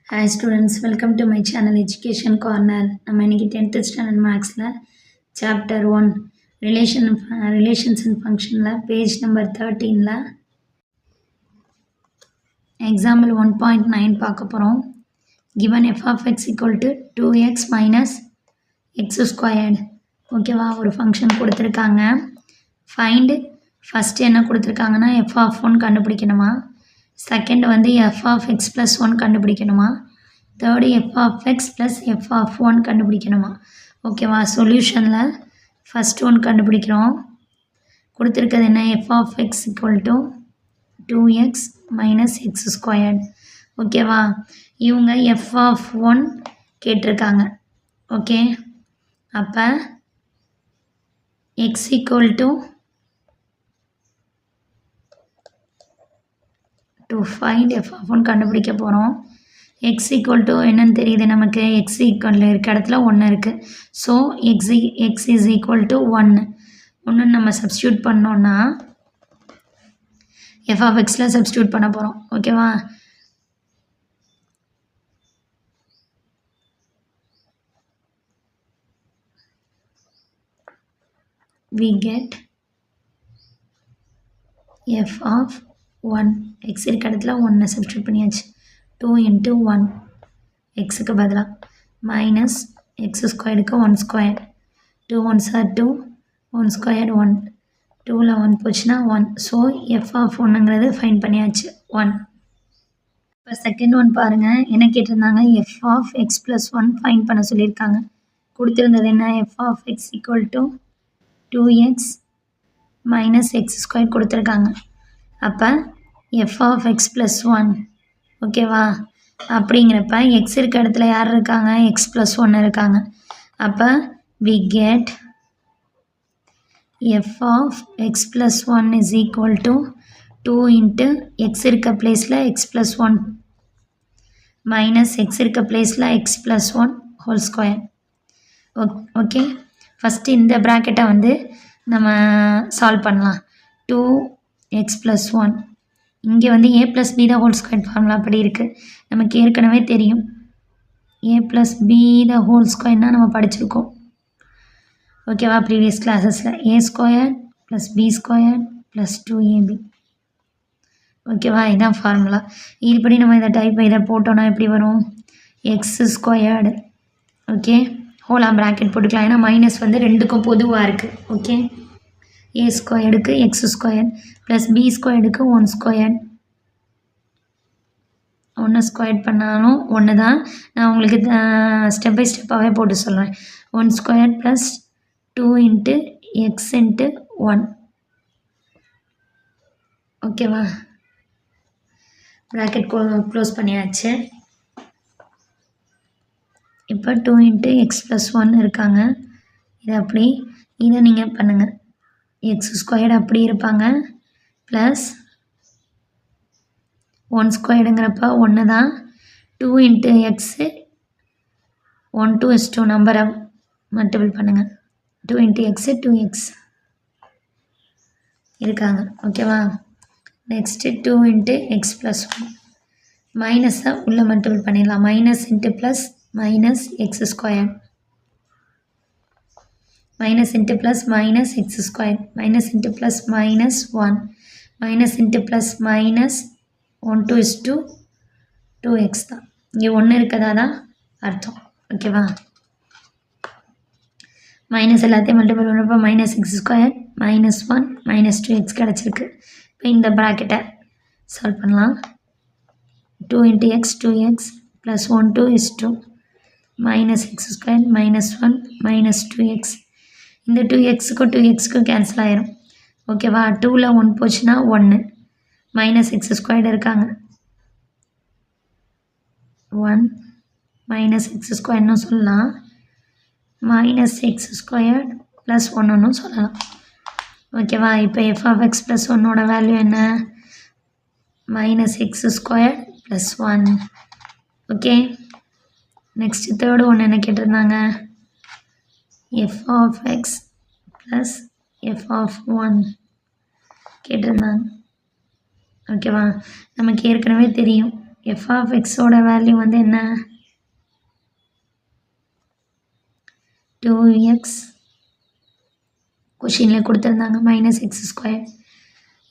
Hi students, welcome to my channel Education Corner. நம்ம இன்னைக்கு 10th standard Mathsல chapter 1 relations and functionல page number 13ல example 1.9 பார்க்க போறோம். Given f of x equal to 2x minus x squared. ஓகேவா, ஒரு function கொடுத்துருக்காங்க. Find first என்ன கொடுத்துருக்காங்கன்னா f of 1 கண்டுபிடிக்கணுமா, செகண்ட் வந்து f of x plus 1 கண்டுபிடிக்கணுமா, third f of x plus f of 1 கண்டுபிடிக்கணுமா. ஓகேவா, சொல்யூஷனில் ஃபஸ்ட் ஒன் கண்டுபிடிக்கிறோம். கொடுத்துருக்கிறது என்ன, f of x equal to 2x minus x squared. ஓகேவா, இவங்க f of 1 கேட்டிருக்காங்க. ஓகே, அப்போ x equal to 5 f of 1 கண்டுபிடிக்க போகிறோம். x equal to என்னன்னு தெரியுது நமக்கு, x equal இருக்க இடத்துல 1 இருக்குது. So x is equal to 1 நம்ம சப்ஸ்டியூட் பண்ணோன்னா f of xல சப்ஸ்டியூட் பண்ண போகிறோம். ஓகேவா, we get f of 1 x இருக்க இடத்துல 1 சப்ஸ்டியூட் பண்ணியாச்சு. 2 into 1 xக்கு பதிலாக மைனஸ் எக்ஸ் ஸ்கொயருக்கு 1 ஸ்கொயர், 2 1s are 2, 1 ஸ்கொயர் 1, 2ல் 1 போச்சுன்னா 1. ஸோ எஃப் ஆஃப் 1ங்கிறது ஃபைன் பண்ணியாச்சு 1. இப்போ செகண்ட் ஒன் பாருங்கள், என்ன கேட்டிருந்தாங்க, f of x plus 1 fine பண்ண சொல்லியிருக்காங்க. கொடுத்துருந்தது என்ன, f of x equal to 2x minus x square கொடுத்துருக்காங்க. அப்போ எஃப் ஆஃப் எக்ஸ் ப்ளஸ் 1 ஓகேவா, அப்படிங்கிறப்ப எக்ஸ் இருக்க இடத்துல யார் இருக்காங்க, எக்ஸ் ப்ளஸ் 1 இருக்காங்க. அப்போ we get f of x plus 1 is equal to 2 into x இருக்க பிளேஸில் எக்ஸ் ப்ளஸ் 1 மைனஸ் எக்ஸ் இருக்க பிளேஸில் x plus 1 whole square. Okay, first இந்த ப்ராக்கெட்டை வந்து நம்ம சால்வ் பண்ணலாம். 2x ப்ளஸ் 1 இங்கே வந்து a plus b the whole square formula அப்படி இருக்குது, நமக்கு ஏற்கனவே தெரியும். a plus b the whole ஸ்கொயர்னால் நம்ம படிச்சிருக்கோம். ஓகேவா, ப்ரீவியஸ் கிளாஸஸில் a square plus b square plus 2ab. ஓகேவா, இதுதான் ஃபார்முலா. இதுபடி நம்ம இதை போட்டோன்னா எப்படி வரும், எக்ஸ் ஸ்கொயர்டு ஓகே ஹோலாக ப்ராக்கெட் போட்டுக்கலாம், ஏன்னா மைனஸ் வந்து ரெண்டுக்கும் பொதுவாக இருக்குது. ஓகே, a ஸ்கொயர்டுக்கு எக்ஸ் ஸ்கொயர் ப்ளஸ் பி ஸ்கொயர்டுக்கு 1 ஸ்கொயர், 1 ஸ்கொயர் பண்ணாலும் 1 தான். நான் உங்களுக்கு ஸ்டெப் பை ஸ்டெப்பாகவே போட்டு சொல்கிறேன். 1 square plus 2 into X into 1. ஓகேவா, ப்ராக்கெட் க்ளோஸ் பண்ணியாச்சு. இப்போ 2 இன்ட்டு எக்ஸ் ப்ளஸ் 1 இருக்காங்க. இது அப்படி இதை நீங்கள் பண்ணுங்கள், எக்ஸ் ஸ்கொயர்டு அப்படி இருப்பாங்க ப்ளஸ் 1 ஸ்கொயர்டுங்கிறப்ப 1 தான். 2 இன்ட்டு எக்ஸு 1 2 is 2 நம்பரை மல்டிபிள் பண்ணுங்கள். 2 இன்ட்டு எக்ஸு 2x இருக்காங்க. ஓகேவா, நெக்ஸ்ட்டு 2 இன்ட்டு எக்ஸ் ப்ளஸ் 1 மைனஸை உள்ளே மல்டிபிள் பண்ணிடலாம். Minus into plus minus x square minus into plus minus x square minus into plus minus 1 minus into plus minus 1 2 is 2 2x தான். இங்கே 1 இருக்கதா தான் அர்த்தம். ஓகேவா, மைனஸ் எல்லாத்தையும் மல்டிபிள் பண்ணுறப்போ minus x square minus 1 minus 2x கிடச்சிருக்கு. இப்போ இந்த ப்ராக்கெட்டை சால்வ் பண்ணலாம். 2 into X 2x plus 1 2 is 2 minus x square minus 1 minus 2x. இந்த 2xக்கும் 2xக்கும் கேன்சல் ஆயிரும். ஓகேவா, 2ல் 1 போச்சுன்னா 1 மைனஸ் எக்ஸ் ஸ்கொயர்டு இருக்காங்க 1 மைனஸ் எக்ஸ் ஸ்கொயர்னு சொல்லலாம், மைனஸ் எக்ஸ் ஸ்கொயர் ப்ளஸ் 1ன்னு சொல்லலாம். ஓகேவா, இப்போ எஃப் ஆஃப் எக்ஸ் ப்ளஸ் 1ஓட வேல்யூ என்ன, minus x square plus 1. Okay, next third ஒன்று என்ன கேட்டிருந்தாங்க, f of x plus f of 1 கேட்டிருந்தாங்க. ஓகேவா, நமக்கு ஏற்கனவே தெரியும் எஃப் ஆஃப் எக்ஸோட வேல்யூ வந்து என்ன 2x கொஷினில் கொடுத்துருந்தாங்க -x².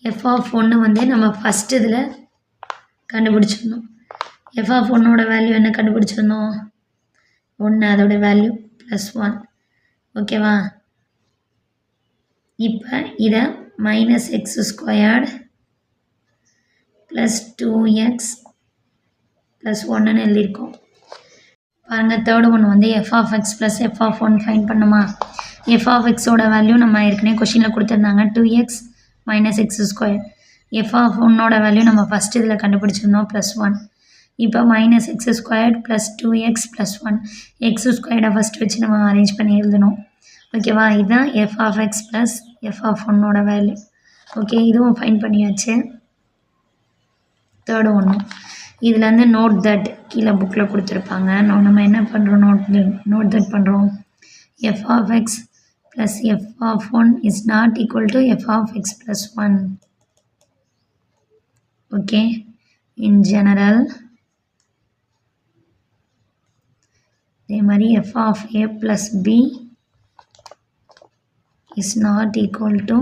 எஃப் ஆஃப் 1 வந்து நம்ம ஃபஸ்ட் இதில் கண்டுபிடிச்சிருந்தோம். எஃப் ஆஃப் 1ஓட வேல்யூ என்ன கண்டுபிடிச்சிருந்தோம் 1 அதோட வேல்யூ +1 ஓகேவா. இப்போ இதை -x² + 2x + 1ன்னு எழுதியிருக்கோம். பாருங்கள் தேர்டு ஒன் வந்து f of x plus f of 1 find பண்ணுமா. எஃப் ஆஃப் எக்ஸோட வேல்யூ நம்ம ஏற்கனவே கொஷினில் கொடுத்துருந்தாங்க 2x - x². எஃப் ஆஃப் 1ஓட வேல்யூ நம்ம ஃபஸ்ட் இதில் கண்டுபிடிச்சிருந்தோம் +1. இப்போ -x² + 2x + 1 x² ஃபஸ்ட் வச்சு நம்ம அரேஞ்ச் பண்ணி எழுதணும் ஓகேவா. இதுதான் f of x plus f of 1ஓட வேல்யூ. ஓகே இதுவும் ஃபைன் பண்ணியாச்சு. தேர்டு ஒன்றும் இதுலேருந்து நோட் தட் கீழே புக்கில் கொடுத்துருப்பாங்க. நம்ம என்ன பண்ணுறோம் நோட் தட் பண்ணுறோம். F of x plus f of 1 is not equal to f of x plus 1. Okay in general அதே மாதிரி f of A plus B is not equal to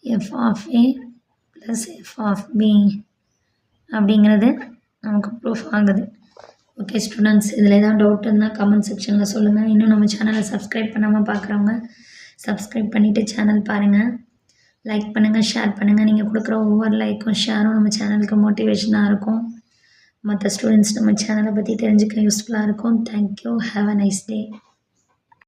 f of A plus f of B அப்படிங்கிறது நமக்கு proof ஆகுது. Okay students, இதில் ஏதாவது doubt இருந்தால் comment செக்ஷனில் சொல்லுங்கள். இன்னும் நம்ம சேனலை சப்ஸ்கிரைப் பண்ணாமல் பார்க்குறவங்க சப்ஸ்கிரைப் பண்ணிவிட்டு சேனல் பாருங்கள். லைக் பண்ணுங்கள், ஷேர் பண்ணுங்கள். நீங்கள் கொடுக்குற ஒவ்வொரு லைக்கும் ஷேரும் நம்ம சேனலுக்கு மோட்டிவேஷனாக இருக்கும். மற்ற ஸ்டூடெண்ட்ஸ் நம்ம சேனலை பற்றி தெரிஞ்சுக்க யூஸ்ஃபுல்லாக இருக்கும். Thank you. Have a nice day.